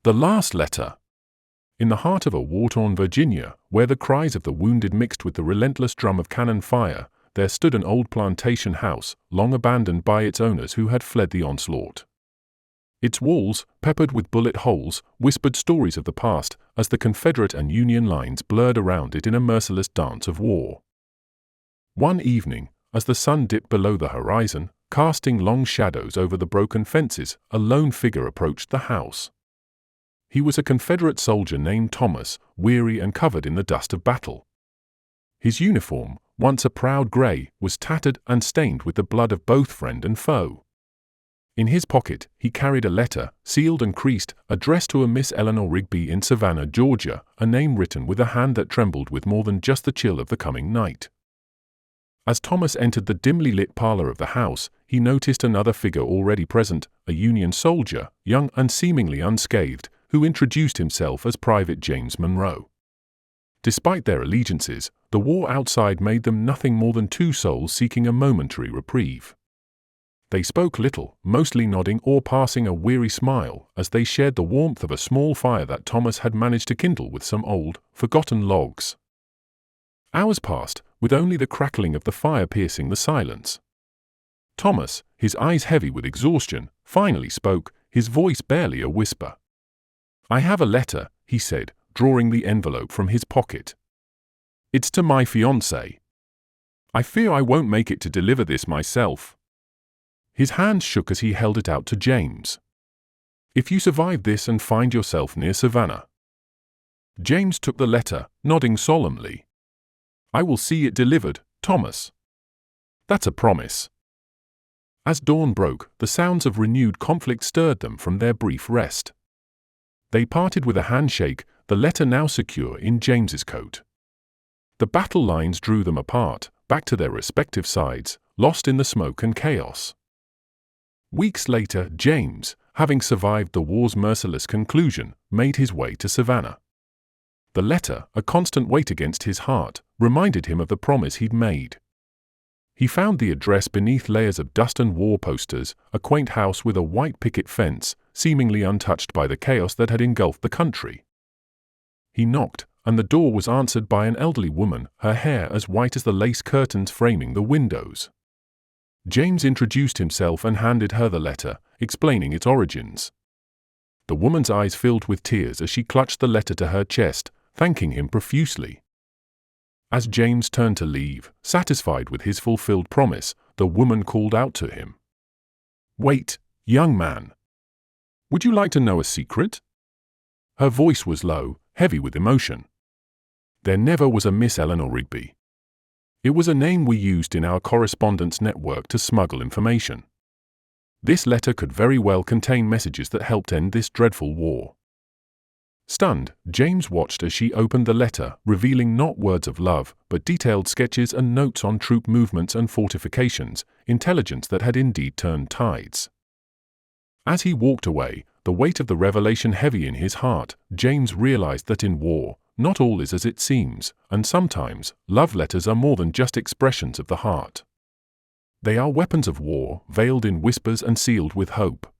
The last letter. In the heart of a war-torn Virginia, where the cries of the wounded mixed with the relentless drum of cannon fire, there stood an old plantation house, long abandoned by its owners who had fled the onslaught. Its walls, peppered with bullet holes, whispered stories of the past as the Confederate and Union lines blurred around it in a merciless dance of war. One evening, as the sun dipped below the horizon, casting long shadows over the broken fences, a lone figure approached the house. He was a Confederate soldier named Thomas, weary and covered in the dust of battle. His uniform, once a proud gray, was tattered and stained with the blood of both friend and foe. In his pocket, he carried a letter, sealed and creased, addressed to a Miss Eleanor Rigby in Savannah, Georgia, a name written with a hand that trembled with more than just the chill of the coming night. As Thomas entered the dimly lit parlor of the house, he noticed another figure already present, a Union soldier, young and seemingly unscathed, who introduced himself as Private James Monroe. Despite their allegiances, the war outside made them nothing more than two souls seeking a momentary reprieve. They spoke little, mostly nodding or passing a weary smile as they shared the warmth of a small fire that Thomas had managed to kindle with some old, forgotten logs. Hours passed, with only the crackling of the fire piercing the silence. Thomas, his eyes heavy with exhaustion, finally spoke, his voice barely a whisper. "I have a letter," he said, drawing the envelope from his pocket. "It's to my fiancée. I fear I won't make it to deliver this myself." His hands shook as he held it out to James. "If you survive this and find yourself near Savannah." James took the letter, nodding solemnly. "I will see it delivered, Thomas." "That's a promise." As dawn broke, the sounds of renewed conflict stirred them from their brief rest. They parted with a handshake, the letter now secure in James's coat. The battle lines drew them apart, back to their respective sides, lost in the smoke and chaos. Weeks later, James, having survived the war's merciless conclusion, made his way to Savannah. The letter, a constant weight against his heart, reminded him of the promise he'd made. He found the address beneath layers of dust and war posters, a quaint house with a white picket fence, seemingly untouched by the chaos that had engulfed the country. He knocked, and the door was answered by an elderly woman, her hair as white as the lace curtains framing the windows. James introduced himself and handed her the letter, explaining its origins. The woman's eyes filled with tears as she clutched the letter to her chest, thanking him profusely. As James turned to leave, satisfied with his fulfilled promise, the woman called out to him. "Wait, young man. Would you like to know a secret?" Her voice was low, heavy with emotion. "There never was a Miss Eleanor Rigby. It was a name we used in our correspondence network to smuggle information. This letter could very well contain messages that helped end this dreadful war." Stunned, James watched as she opened the letter, revealing not words of love, but detailed sketches and notes on troop movements and fortifications, intelligence that had indeed turned tides. As he walked away, the weight of the revelation heavy in his heart, James realized that in war, not all is as it seems, and sometimes, love letters are more than just expressions of the heart. They are weapons of war, veiled in whispers and sealed with hope.